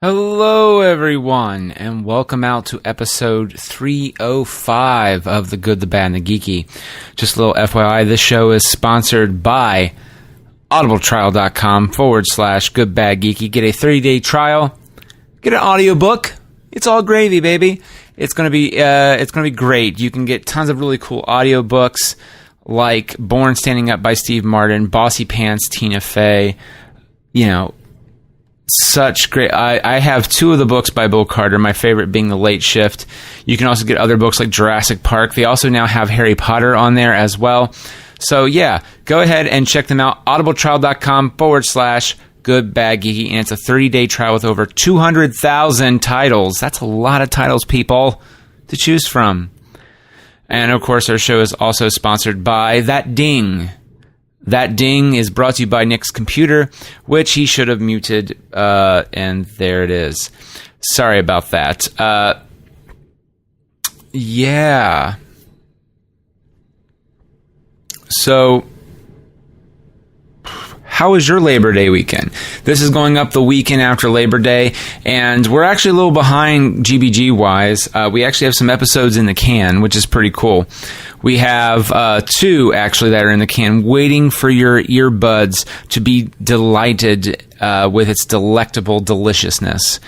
Hello, everyone, and welcome out to episode 305 of The Good, the Bad, and the Geeky. Just a little FYI, this show is sponsored by audibletrial.com/goodbadgeeky. Get a 30-day trial, get an audiobook. It's all gravy, baby. It's gonna be great. You can get tons of really cool audiobooks like Born Standing Up by Steve Martin, Bossy Pants, Tina Fey, such great. I have two of the books by Bill Carter, my favorite being The Late Shift. You can also get other books like Jurassic Park. They also now have Harry Potter on there as well. So yeah, go ahead and check them out. audibletrial.com/goodbadgeeky, and it's a 30-day trial with over 200,000 titles. That's a lot of titles, people, to choose from. And of course, our show is also sponsored by That Ding. That Ding is brought to you by Nick's computer, which he should have muted, and there it is. Sorry about that. Yeah. So, how was your Labor Day weekend? This is going up the weekend after Labor Day, and we're actually a little behind GBG-wise. We actually have some episodes in the can, which is pretty cool. We have two, actually, that are in the can, waiting for your earbuds to be delighted with its delectable deliciousness.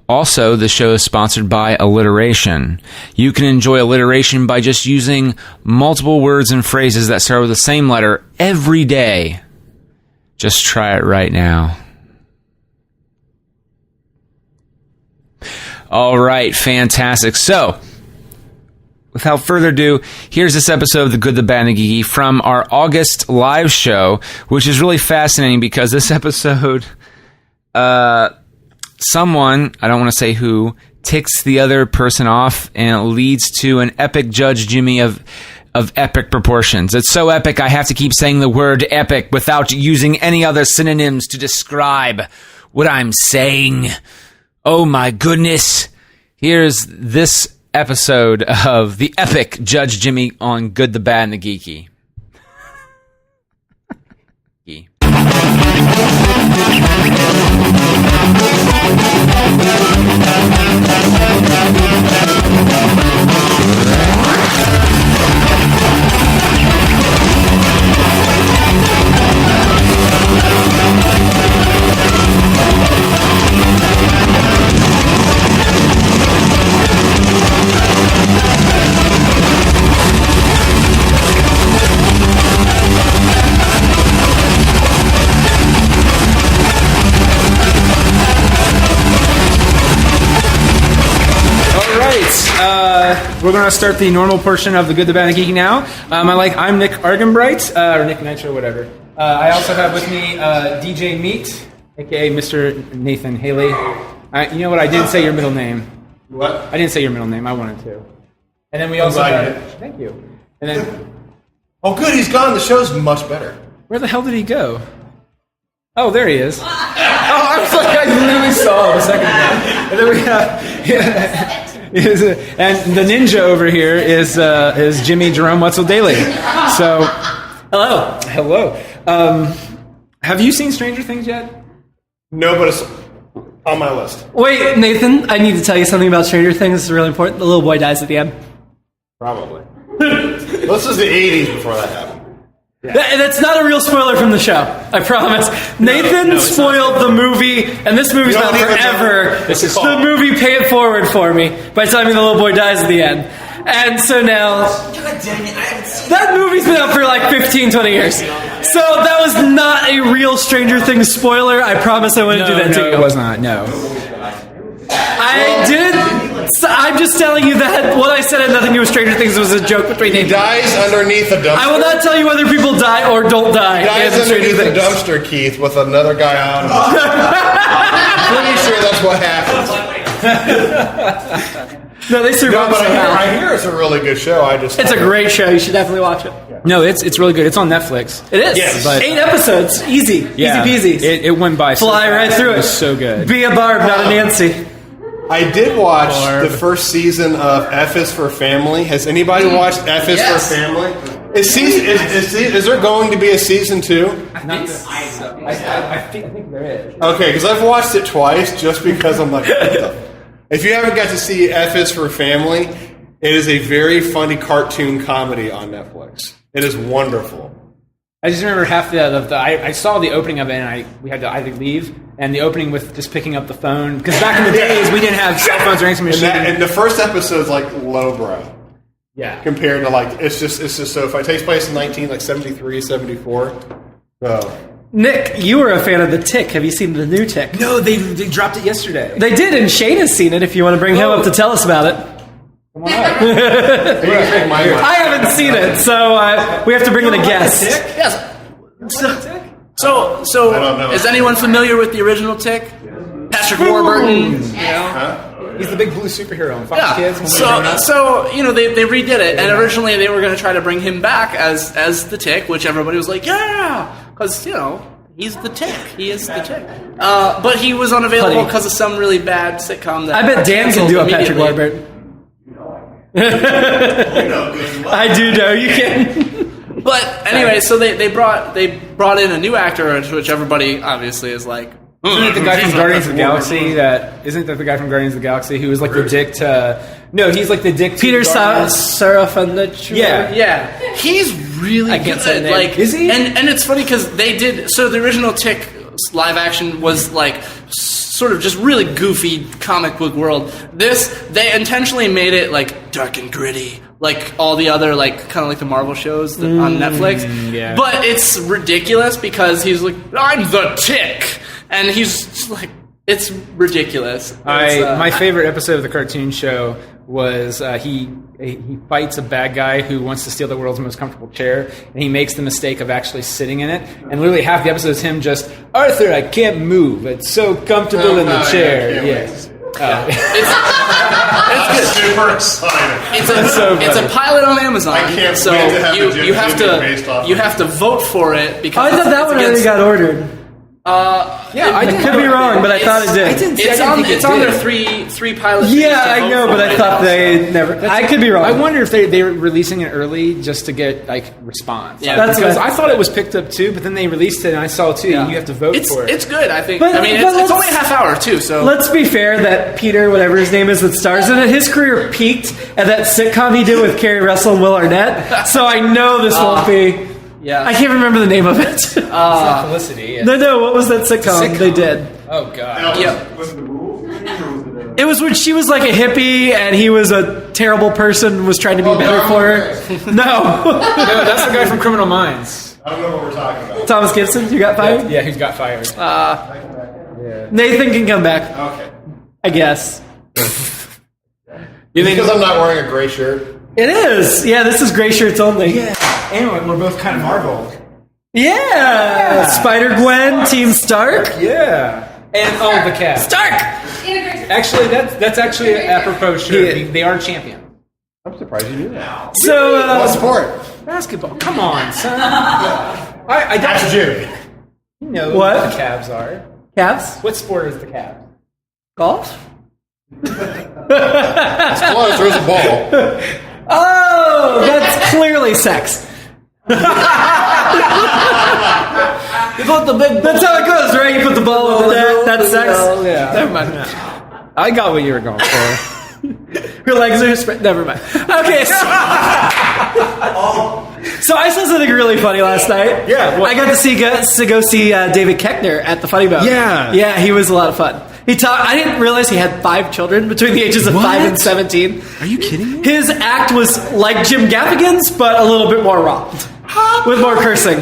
Also, the show is sponsored by alliteration. You can enjoy alliteration by just using multiple words and phrases that start with the same letter every day. Just try it right now. All right, fantastic. So, without further ado, here's this episode of The Good, the Bad, and the Geeky from our August live show, which is really fascinating because this episode, someone, I don't want to say who, ticks the other person off, and it leads to an epic Judge Jimmy of epic proportions. It's so epic, I have to keep saying the word epic without using any other synonyms to describe what I'm saying. Oh my goodness. Here's this episode of the epic Judge Jimmy on Good, the Bad, and the Geeky. We're going to start the normal portion of The Good, the Bad, and the Geeky now. I'm Nick Argenbright, or Nick Nitro, whatever. I also have with me DJ Meat, a.k.a. Mr. Nathan Haley. You know what? I didn't say your middle name. What? I didn't say your middle name. I wanted to. And then we also have... Thank you. And then... Oh, good. He's gone. The show's much better. Where the hell did he go? Oh, there he is. I was like, I literally saw him a second ago. And then we have... and the ninja over here is Jimmy Jerome Wetzel Daly. So, hello. Have you seen Stranger Things yet? No, but it's on my list. Wait, Nathan, I need to tell you something about Stranger Things. This is really important. The little boy dies at the end. Probably. This is the 80s before that happened. Yeah. That's not a real spoiler from the show. I promise. Nathan spoiled the movie, and this movie's not forever. The movie Pay It Forward for me by telling me the little boy dies at the end. And so now... God dang it, I haven't seen that movie's been out for like 15, 20 years. So that was not a real Stranger Things spoiler. I promise I wouldn't do that to you. No, it was not. No. I did... I'm just telling you that what I said had nothing to do with Stranger Things. It was a joke between He dies underneath a dumpster. I will not tell you whether people die or don't die. He dies underneath a dumpster, Keith, with another guy on him. I'm pretty sure that's what happens. No, they survive. No, but I hear it's a really good show. It's a great show. You should definitely watch it. No, it's really good. It's on Netflix. It is. Yes. But 8 episodes. Easy. Yeah, Easy peasy. It went by. Fly right through it. It was so good. Be a Barb, not a Nancy. I did watch the first season of F is for Family. Has anybody watched F is for Family? Is there going to be a season 2? I think there is. Okay, because I've watched it twice just because I'm like, what the? If you haven't got to see F is for Family, it is a very funny cartoon comedy on Netflix. It is wonderful. I just remember half I saw the opening of it, and we had to either leave, and the opening with just picking up the phone, because back in the days we didn't have cell phones or answering machines. And the first episode's like lowbrow. Yeah. Compared to like it's just so if it takes place in 73, 74. So Nick, you were a fan of The Tick. Have you seen the new Tick? No, they dropped it yesterday. They did, and Shane has seen it. If you want to bring him up to tell us about it. Come on up. I haven't seen it, so we have to bring in a guest. Yes. So I don't know. is anyone familiar with the original Tick? Patrick Warburton. He's the big blue superhero in Fox Kids. So they redid it, and originally they were going to try to bring him back as the Tick, which everybody was like, yeah, because he's the Tick. He is the Tick. But he was unavailable because of some really bad sitcom. That I bet Dan can do a Patrick Warburton. I do know you can. But anyway, so they brought in a new actor, which everybody obviously is like. Isn't it the guy from Guardians of the Galaxy Isn't that the guy from Guardians of the Galaxy who was like the dick to... No, he's like the dick to... Peter Serafinowicz. Yeah. He's really good. Like, is he? And it's funny because they did... So the original Tick live action was like sort of just really goofy comic book world. They intentionally made it like dark and gritty. Like all the other, like kind of like the Marvel shows on Netflix. Yeah. But it's ridiculous because he's like, I'm the Tick. And he's just like, it's ridiculous. My favorite episode of the cartoon show was he fights a bad guy who wants to steal the world's most comfortable chair, and he makes the mistake of actually sitting in it. And literally half the episode is him just, Arthur, I can't move. It's so comfortable in the chair. Yes. It's good. Super exciting. It's a pilot on Amazon. I can't so wait to have you have to vote for it because I thought that one already got ordered. I could be wrong, but I thought it did. It's on their three pilot. Yeah, I know, but I thought they never. I could be wrong. I wonder if they were releasing it early just to get like response. Yeah, that's because what I thought it was picked up too, but then they released it and I saw it too. Yeah. You have to vote for it. It's good, I think. But- I mean, but it's only a half hour too. So Let's be fair that Peter, whatever his name is that stars in it, his career peaked at that sitcom he did with Carrie Russell and Will Arnett. So I know this won't be. yeah, I can't remember the name of it. It's not Felicity. No, what was that sitcom they did? Oh god. yeah. Was it the rules? It was when she was like a hippie and he was a terrible person and was trying to be better for her. No. No, that's the guy from Criminal Minds. I don't know what we're talking about. Thomas Gibson, you got fired? Yeah, who's got fired. Nathan can come back, Okay. I guess. Because I'm not wearing a gray shirt. It is. Yeah, this is gray shirts only. Yeah. And we're both kind of Marvel. Yeah. Spider-Gwen, Team Stark. Yeah. And the cat. Stark! Actually, that's actually apropos shirt. Yeah. They are champions. I'm surprised you knew that. So, What sport? Basketball. Come on, son. I Ask don't Jimmy. know What? what the Cavs are. Cavs? What sport is the Cavs? Golf? It's close. There's a ball. Oh, that's clearly sex. You put the big. That's how it goes, right? You put the ball over the net. That's sex. Yeah. Never mind. I got what you were going for. Your legs are spread. Never mind. Okay. So I saw something really funny last night. Yeah, what? I got to go see David Koechner at the Funny Bone. Yeah. Yeah, he was a lot of fun. I didn't realize he had 5 children between the ages of 5 and 17. Are you kidding me? His act was like Jim Gaffigan's, but a little bit more raw, with more cursing.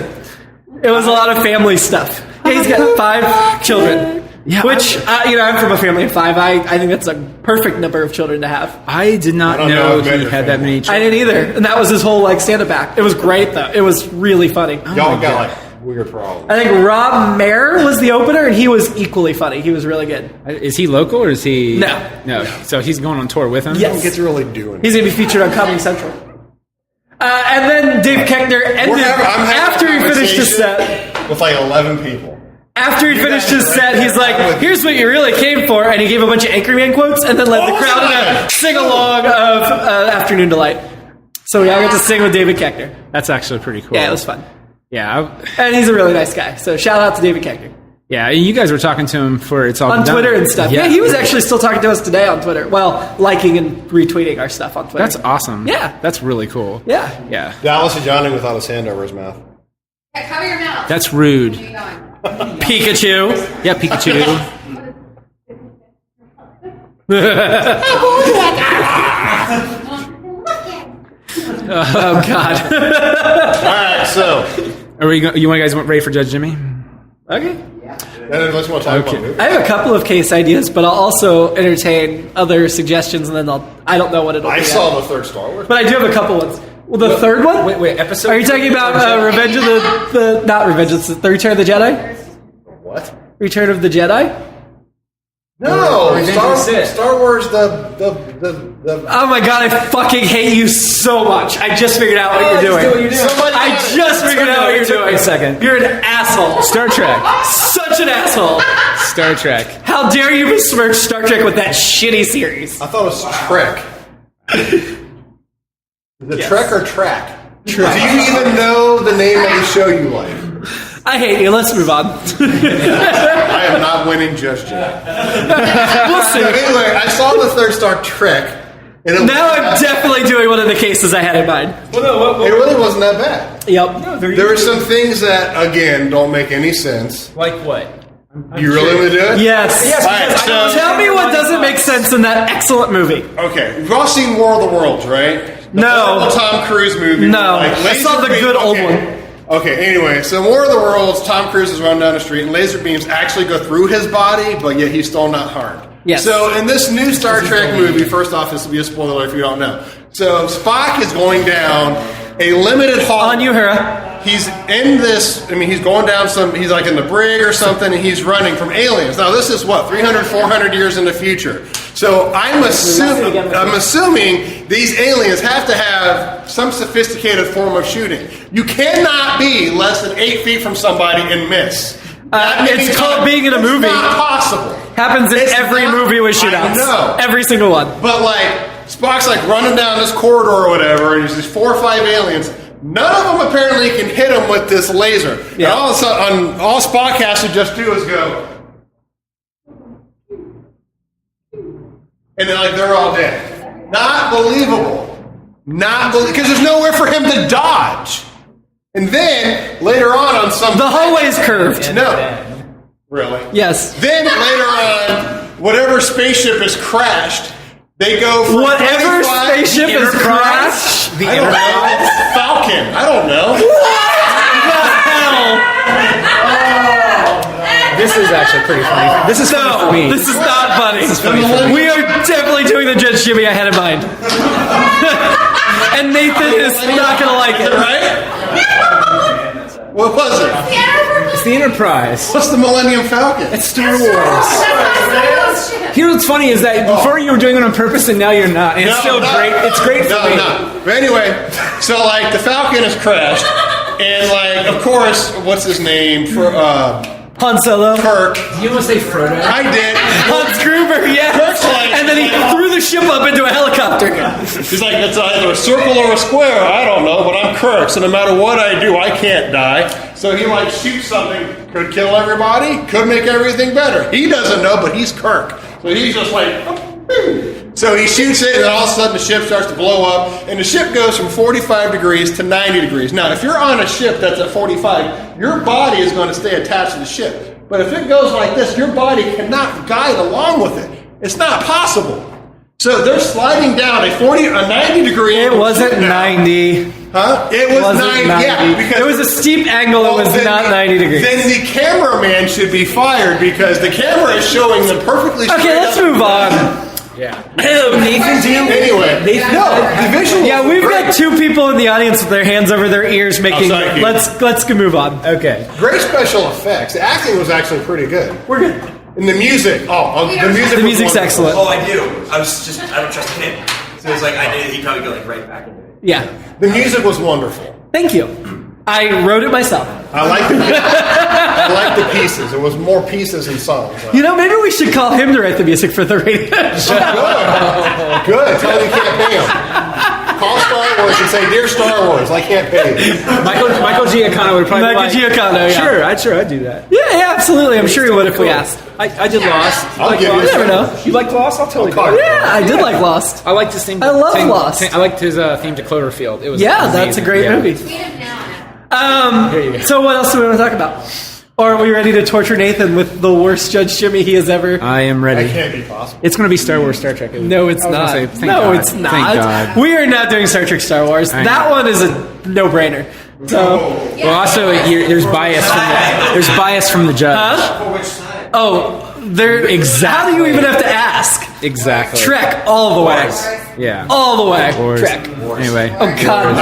It was a lot of family stuff. Yeah, he's got 5 children. Yeah, Which, I'm from a family of 5. I think that's a perfect number of children to have. I did not I don't know know if he had that many I children. didn't either. And that was his whole stand-up act. It was great, though. It was really funny. Y'all got like weird problems. I think Rob Mayer was the opener, and he was equally funny. He was really good. Is he local or is he... No. So he's going on tour with him? Yes. Who gets really doing it? He's going to be featured on Comedy Central. And then Dave Koechner ended I'm having after a he finished his conversation set. with like 11 people. After he finished his set, he's like, here's what you really came for. And he gave a bunch of Anchorman quotes and then led the crowd in a sing-along of Afternoon Delight. So we all got to sing with David Koechner. That's actually pretty cool. Yeah, it was fun. Yeah, And he's a really nice guy. So shout out to David Koechner. yeah. You guys were talking to him for It's All On Been Done. Twitter and stuff. Yeah, he was actually still talking to us today on Twitter. Well, liking and retweeting our stuff on Twitter. That's awesome. Yeah. That's really cool. Yeah. Yeah. Dallas is yawning without his hand over his mouth. Yeah, cover your mouth. That's rude. Where are you going? Pikachu. Yeah, Pikachu. Oh, God. All right, so Are we? You guys ready for Judge Jimmy? Okay. unless you want to talk about movies. I have a couple of case ideas, but I'll also entertain other suggestions, and then I don't know what it'll be. I saw the third Star Wars. But I do have a couple ones. Well, the third one? Wait. Episode. Are you talking about Revenge of the not Revenge, it's the Return of the Jedi? What? Return of the Jedi? No, Revenge of the Sith. Star Wars. The Oh my god, I fucking hate you so much. I just figured out what you're doing. Somebody I got it. just figured out what you're Took me doing. a second. You're an asshole. Star Trek. Such an asshole. Star Trek. How dare you besmirch Star Trek with that shitty series? I thought it was Trek. Is it Trek or Track? Do you even know the name of the show you like? I hate you. Let's move on. I am not winning just yet. We'll So see. anyway, I saw the third Star Trek, and it Now I'm definitely doing one of the cases I had in mind. it really wasn't that bad. Yep. There were some things that, again, don't make any sense. Like what? You really want to do it? Yes. Yes, All right, so Tell me what doesn't make sense in that excellent movie. okay, we've all seen War of the Worlds, right? The No. horrible Tom Cruise movie. No. Like, I saw laser the good old okay. Okay, anyway, so War of the Worlds, Tom Cruise is running down the street, and laser beams actually go through his body, but yet he's still not harmed. Yes. So in this new Star Trek movie, first off, this will be a spoiler if you don't know. So Spock is going down a limited hall. On Uhura. He's in this, he's going down he's like in the brig or something, and he's running from aliens. Now, this is what, 300, 400 years in the future. So I'm assuming these aliens have to have some sophisticated form of shooting. You cannot be less than 8 feet from somebody and miss. It's called being in a movie. It's not possible. Happens in It's every not- movie with shootouts. I know. Every single one. But Spock's running down this corridor or whatever, and there's these 4 or 5 aliens. None of them apparently can hit him with this laser. Yeah. And all of a sudden, all Spock has to just do is go. And then they're all dead. Not believable. Because there's nowhere for him to dodge. And then, later on some... The hallway is curved. No. Really? Yes. Then, later on, whatever spapeship is crashed, they go from Whatever 25 spaceship is crashed. I don't know. Falcon. I don't know. This is actually pretty funny. This is funny for me. This is not funny. funny. We are definitely doing the Judge Jimmy I had in mind. And Nathan is not going to like it. Right? What was it? It's the Enterprise. What's the Millennium Falcon? It's Star Wars. Here's what's funny is that before you were doing it on purpose and now you're not. And it's still great. It's great for me. No. But anyway, so the Falcon has crashed, and of course, what's his name for Han Solo. Kirk? You want to say Frodo? I did. Hans Gruber, yes. Kirk's And then he threw the ship up into a helicopter. He's like, it's either a circle or a square. I don't know, but I'm Kirk, so no matter what I do, I can't die. So he shoots something, could kill everybody, could make everything better. He doesn't know, but he's Kirk. So he's just so he shoots it, and then all of a sudden the ship starts to blow up, and the ship goes from 45 degrees to 90 degrees. Now, if you're on a ship that's at 45, your body is going to stay attached to the ship. But if it goes like this, your body cannot guide along with it. It's not possible. So they're sliding down a 90 degree It angle. wasn't 90. Huh? It was Wasn't 90. 90. Yeah, because It was a steep angle. It was then not 90 degrees. Then the cameraman should be fired because the camera is showing them perfectly straight Okay, let's up. move on. Yeah. Nathan, do you? Anyway, the visual. Yeah, we've got 2 people in the audience with their hands over their ears making. sorry, Keith. Let's move on. Okay. great special effects. The acting was actually pretty good. We're good. And the music. The music. The music's excellent. Oh, I do. I don't trust him. So it's I knew he'd probably go right back into it. Yeah. The music was wonderful. Thank you. I wrote it myself. I like the pieces. There was more pieces and songs. Maybe we should call him to write the music for the radio show. Good. Tell him you can't pay him. Call Star Wars and say, "Dear Star Wars, I can't pay you." Michael Giacano would probably Michael Giacano, yeah. Sure, I'd do that. Yeah, absolutely. I'm sure he would if we asked. I did Lost. I'll give you. You never know. You like Lost? I'll totally call go. you. Yeah, I did like Lost. I liked his theme. I love Lost. I liked his theme to Cloverfield. It was Yeah, amazing. that's a great movie. Tweet him now. Here you go. So what else do we want to talk about? Or are we ready to torture Nathan with the worst Judge Jimmy he has ever... I am That ready. can't be possible. It's going to be Star Wars, Star Trek. No, it's I was gonna not. say, thank No, God. it's not. Thank God. We are not doing Star Trek Star Wars. I That know. one is a no-brainer. So, Well, also, there's bias from the judge. oh, there. Exactly. How do you even have to ask? Exactly. Trek all the way. Yeah. All the way. Wars. Trek. Anyway. Oh God.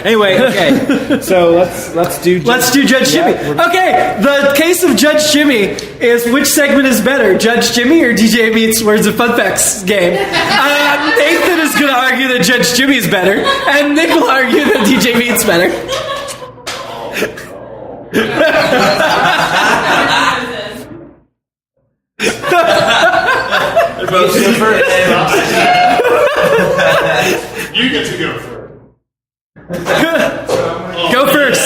Anyway. Okay. So let's do. Let's do Judge Jimmy. Okay, the case of Judge Jimmy is which segment is better, Judge Jimmy or DJ Meets Words of Fun Facts game? Nathan is going to argue that Judge Jimmy is better, and Nick will argue that DJ Meets better. They're both super. You get to go first. Go first.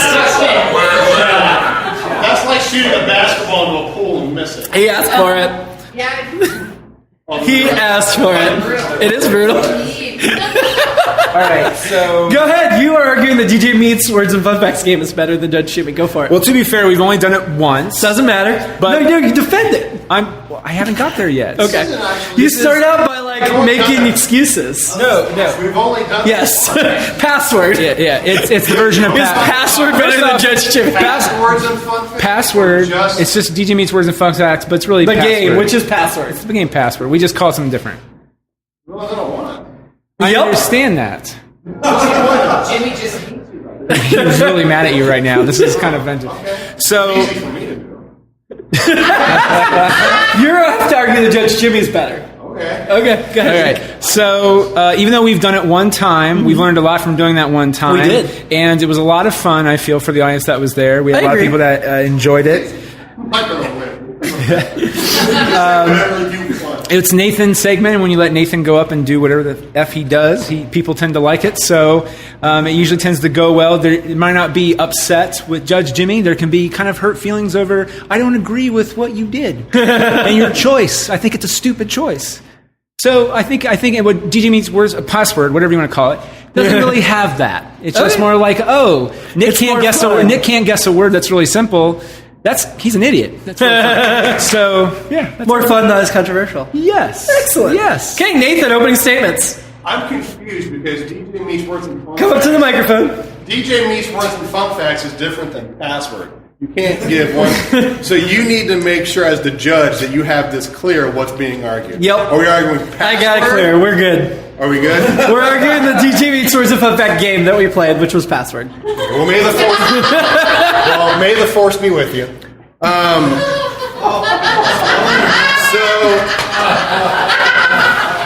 That's like shooting a basketball into a pool and missing. He asked for it. Yeah. He asked for it. It is brutal. All right. So. Go ahead. You are arguing that DJ Meets Words and Fun Facts game is better than Judge Jimmy. Go for it. Well, to be fair, we've only done it once. Doesn't matter. But- no, you defend it. I haven't got there yet. Okay. You start out by making excuses. No. We've only done Yes. Password. Yeah. It's the version of Is password better First than off, Judge Jimmy? Passwords and fun facts. Password. Just- It's just DJ Meets Words and Fun Facts, but it's really The password. game, which is password. It's the game Password. We just call it something different. No, I don't want I Yup. understand that. Jimmy just hates you right now. He's really mad at you right now. This is kind of vengeance. So. it. Easy for me to do. You have to argue that Judge Jimmy is better. Okay. Okay, go All ahead. right. So even though we've done it one time, we've learned a lot from doing that one time. We did. And it was a lot of fun, I feel, for the audience that was there. We had I a lot agree. of people that enjoyed it. I'm not going to win. Whatever you want. It's Nathan's segment, and when you let Nathan go up and do whatever the F he does, people tend to like it. So it usually tends to go well. It might not be upset with Judge Jimmy. There can be kind of hurt feelings over, I don't agree with what you did and your choice. I think it's a stupid choice. So I think what DJ Meets Words, a password, whatever you want to call it, doesn't really have that. It's just Okay. more like, Nick It's more can't fun. Nick can't guess a word that's really simple. He's an idiot. That's really fun. So yeah, that's More fun, not as controversial. Yes. Excellent. Yes. Okay, Nathan, opening statements. I'm confused because DJ Meets Words and Fun Come up to the microphone. DJ Meets Words and Fun Facts is different than Password. You can't give one. So you need to make sure as the judge that you have this clear what's being argued. Yep. Are we arguing Password? I got it clear. We're good. Are we good? We're arguing the DJ Meets Words of Fun Fact game that we played, which was password. Well, may the force be with you. So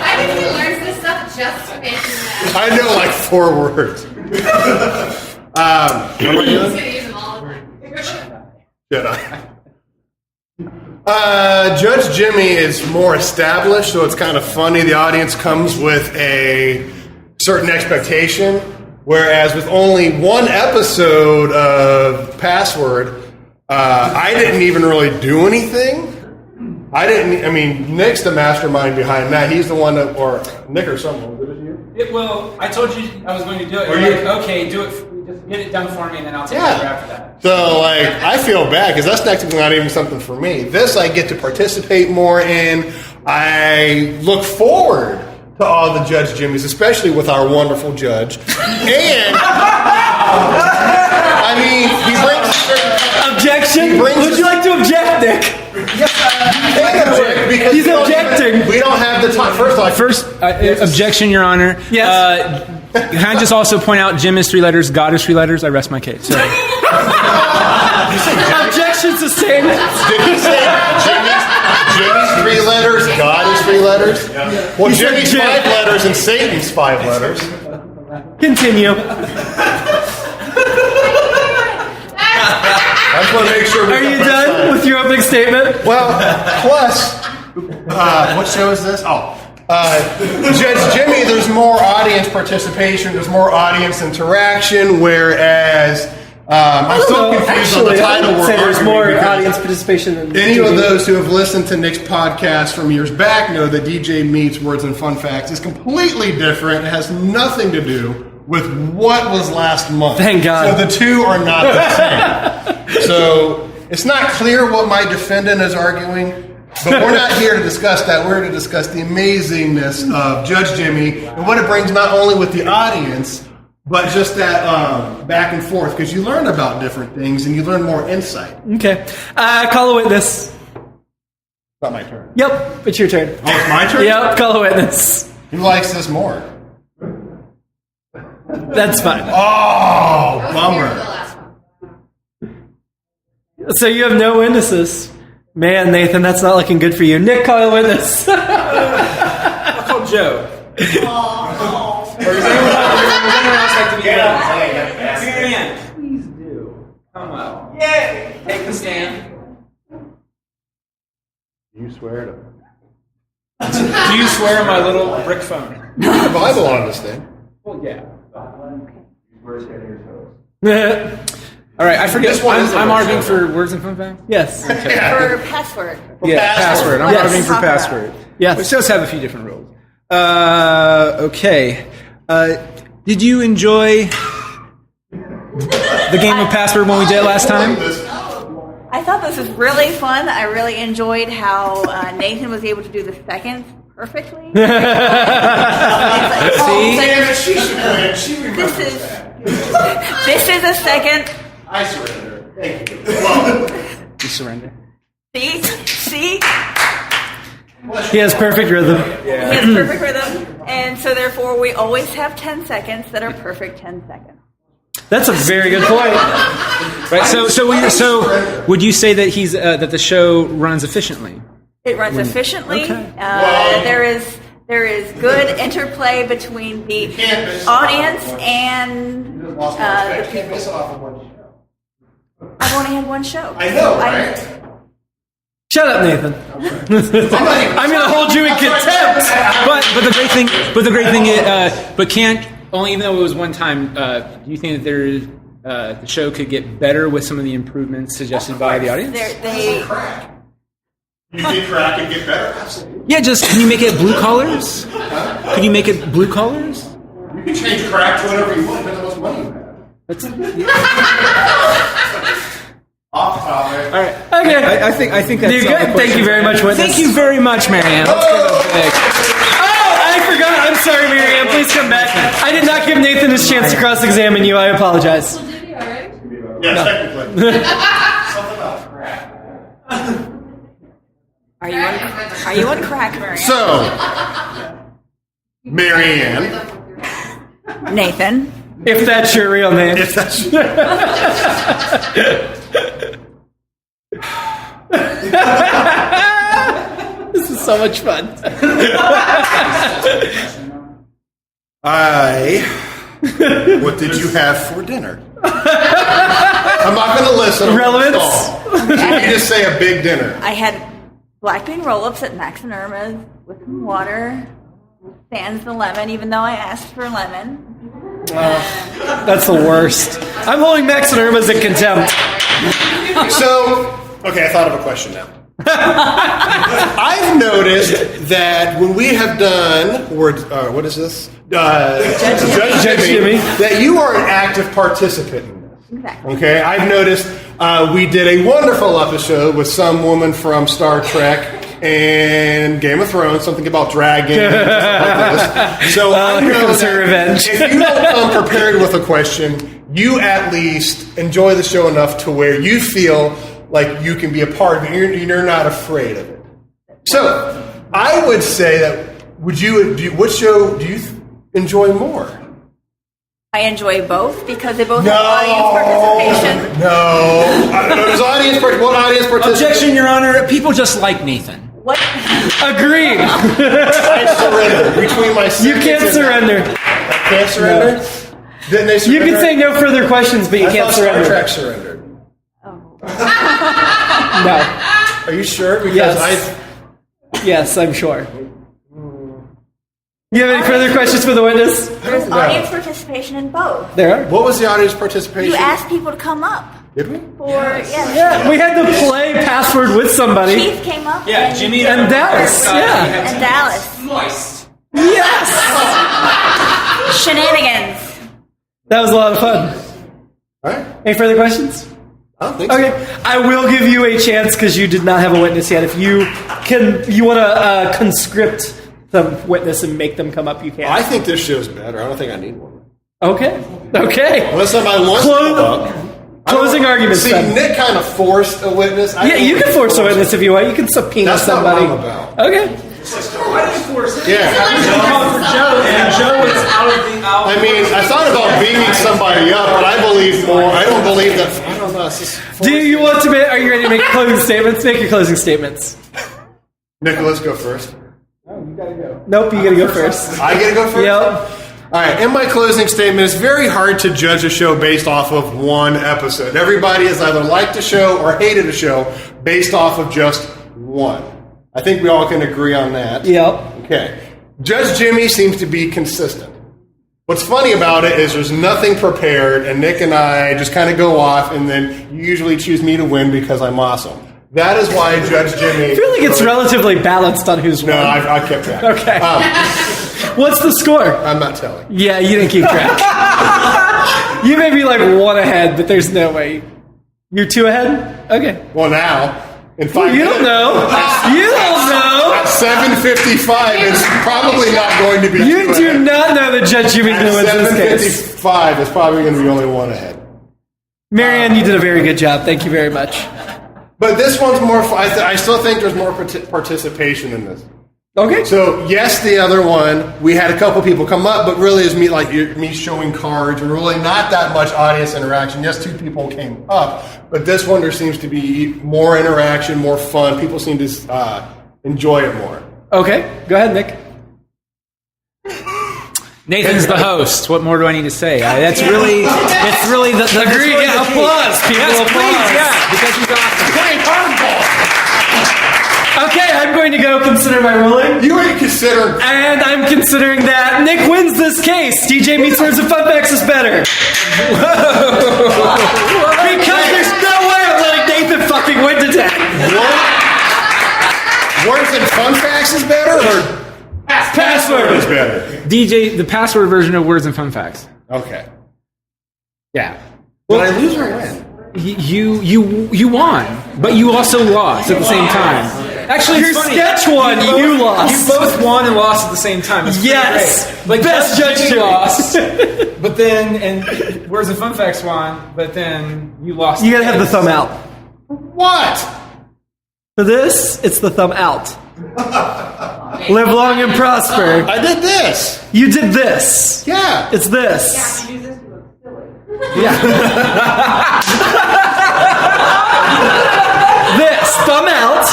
I think he learns this stuff just for making that. I know like 4 words. He's gonna use them all the time. Should I? Judge Jimmy is more established, so it's kind of funny. The audience comes with a certain expectation, whereas with only one episode of Password, I didn't even really do anything. Nick's the mastermind behind that. He's the one that, or Nick or someone. Was it you? Well, I told you I was going to do it. Or You're you- like, okay, do it. Just get it done for me, and then I'll take Yeah. over after that. So, I feel bad because that's technically not even something for me. This I get to participate more in. I look forward to all the Judge Jimmys, especially with our wonderful judge. And, he brings a certain... Objection? He brings Would you like to object, Nick? Because He's objecting. We don't have the time. First, objection, Your Honor. Yes. Can I just also point out Jim is 3 letters, God is 3 letters? I rest my case. Sorry. Objection's the same. Did he say Jimmy's 3 letters, God is 3 letters? Well, He said Jimmy's Jim. 5 letters and Satan's 5 letters. Continue. I just want to make sure. Are you done with your opening statement? Well, plus, what show is this? Oh, Judge Jimmy, there's more audience participation, there's more audience interaction, whereas I'm still confused on the title. Say there's more audience participation than any of those who have listened to Nick's podcast from years back know that DJ Meets Words and Fun Facts is completely different. It has nothing to do with what was last month. Thank God. So the two are not the same. So it's not clear what my defendant is arguing, but we're not here to discuss that. We're here to discuss the amazingness of Judge Jimmy and what it brings not only with the audience, but just that back and forth, because you learn about different things and you learn more insight. Okay. Call a witness. Not my turn. Yep, it's your turn. Oh, it's my turn? Yep, call a witness. Who likes this more? That's fine. Oh, bummer. So you have no witnesses. Man, Nathan, that's not looking good for you. Nick, call a witness. I'll call Joe. Or does anyone else like to be Marianne, please do. Come up. Yay! Take the stand. You swear to Do you swear on my little brick phone? the Bible on this thing. Well, yeah. All right, I forget. This one is I'm a arguing show. for words and fun facts? Yes. For password. Yeah, password. I'm Yes. arguing for Packrat. password. Yes. Which does have a few different rules. Okay. Did you enjoy the game of password when we did it last time? I thought this was really fun. I really enjoyed how Nathan was able to do the seconds perfectly. See? She should win. She remembers that. This is a second. I surrender. Thank you. Well, You surrender. See? He has perfect rhythm. He has perfect rhythm. And so therefore we always have 10 seconds that are perfect 10 seconds. That's a very good point. Right. So would you say that he's that the show runs efficiently? It runs efficiently. Okay. There is good interplay between the audience and the people. I've only had one show. I know, right? Shut up, Nathan. I'm going to hold you in contempt. But the great thing is, but can't only even though it was one time. Do you think that the show could get better with some of the improvements suggested by the audience? You think crack and get better? Absolutely. Yeah, just can you make it blue collars? Can you make it blue collars? You can change crack to whatever you want, depending on how much money you have. That's, Off topic. all right. Okay. I think that's You're all the good. Thank you very much, witness. Thank you very much, Marianne. Let's give it a big. Oh, I forgot. I'm sorry, Marianne. Please come back. I did not give Nathan his chance to cross-examine you. I apologize. Yeah, technically. Something about crack. Are you on crack, Marianne? So, Marianne, Nathan. If that's your real name. if that's This is so much fun. what did you have for dinner? I'm not going to listen. Relevance? You just say a big dinner. I had black bean roll-ups at Max and Irma's with some water, sans the lemon, even though I asked for lemon. That's the worst. I'm holding Max and Irma's in contempt. So, okay, I thought of a question now. I've noticed that when we have done, what is this? Judge Jimmy, that you are an active participant in this. Exactly. Okay, I've noticed we did a wonderful episode with some woman from Star Trek and Game of Thrones, something about dragons and stuff like this. So I here know comes her that revenge. if you don't come prepared with a question, you at least enjoy the show enough to where you feel like you can be a part of it. You're not afraid of it. So I would say that what show do you enjoy more? I enjoy both because they both have audience participation. No. There's what audience participation? Objection, Your Honor. People just like Nathan. What? Agreed. I surrender. Between my You can't surrender. I can't surrender? No. Didn't they surrender? You can say no further questions, but you I can't thought surrender. Star Trek surrendered. No. Are you sure? Because Yes, I'm sure. You have any further questions for the witness? There's audience participation in both. There are. What was the audience participation? You asked people to come up. Did we? Yeah, we had to play password with somebody. Keith came up. Yeah, Jimmy And Dallas. Yeah. And Dallas. Moist. Yes. Shenanigans. That was a lot of fun. All right. Any further questions? I don't think so. Okay, I will give you a chance because you did not have a witness yet. If you want to conscript the witness and make them come up, you can. I think this show's better. I don't think I need one. Okay. Unless somebody wants to come up. Closing arguments. See, then. Nick kind of forced a witness. Yeah, you can force a witness if you want. You can subpoena That's somebody. not what I'm about. Okay. Why did you force it? Yeah. for Joe, and Joe is out of the out. I mean, I thought about beaming somebody up, but I believe more. I don't believe that. I don't know. It's just Do you want to make? Are you ready to make closing statements? Make your closing statements. Nicholas, go first. Nope, you gotta go first. I get to go first? Yep. All right, in my closing statement, it's very hard to judge a show based off of one episode. Everybody has either liked a show or hated a show based off of just one. I think we all can agree on that. Yep. Okay. Judge Jimmy seems to be consistent. What's funny about it is there's nothing prepared, and Nick and I just kind of go off, and then you usually choose me to win because I'm awesome. That is why Judge Jimmy... I feel like it's relatively balanced on who's won. No, I kept track. Okay. What's the score? I'm not telling. Yeah, you didn't keep track. You may be like one ahead, but there's no way. You're two ahead? Okay. Well, now, in 5 You minutes... don't know. You don't know. At 7:55, it's probably not going to be You two do ahead. not know that Judge Jimmy At wins this case. 7:55, it's probably going to be only one ahead. Marianne, you did a very good job. Thank you very much. But this one's more... I still think there's more participation in this. Okay. So, yes, the other one, we had a couple people come up, but really it's me showing cards and really not that much audience interaction. Yes, 2 people came up, but this one there seems to be more interaction, more fun. People seem to enjoy it more. Okay. Go ahead, Nick. Nathan's the host. What more do I need to say? It's really the Agree. really Yeah, the key. applause, people. Yes, Applause. please, yeah, because he's awesome. Playing hardball! Okay, I'm going to go consider my ruling. You ain't considering... And I'm considering that Nick wins this case. DJ Meets Words and Fun Facts is better. Because there's no way I'm letting Nathan fucking win today. Words and Fun Facts is better, or Password is better? DJ, the password version of Words and Fun Facts. Okay. Yeah. Did I lose or win? You won, but you also lost at the same time. Actually, Your it's funny. sketch won, you lost. You both won and lost at the same time. It's Yes. great. Like Best Judge Jimmy Jimmy. lost, but then and Words and Fun Facts won, but then you lost. You gotta have the thumb out. What? For this, it's the thumb out. Live long and prosper. I did this. You did this. Yeah. It's this. This. Thumb out.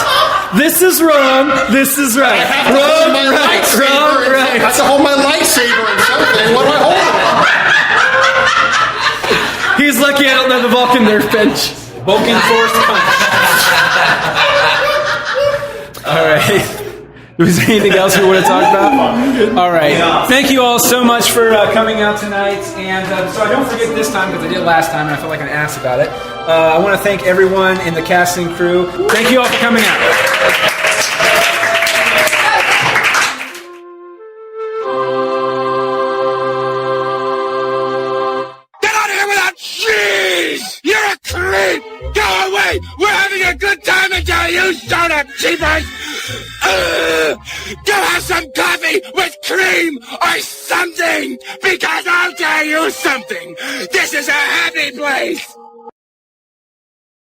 This is wrong. This is right. I have to hold my lightsaber. I have to hold my lightsaber and something. What do I hold it? He's lucky I don't know the Vulcan Nerf bench. Vulcan Force Punch. All right. Was there anything else we want to talk about? All right. Thank you all so much for coming out tonight. And so I don't forget this time because I did last time and I felt like an ass about it. I want to thank everyone in the casting crew. Thank you all for coming out. Get out of here without cheese! You're a creep! Go away! We're having a good time until you showed up, cheapers! Go have some coffee with cream or something! Because I'll tell you something! This is a happy place!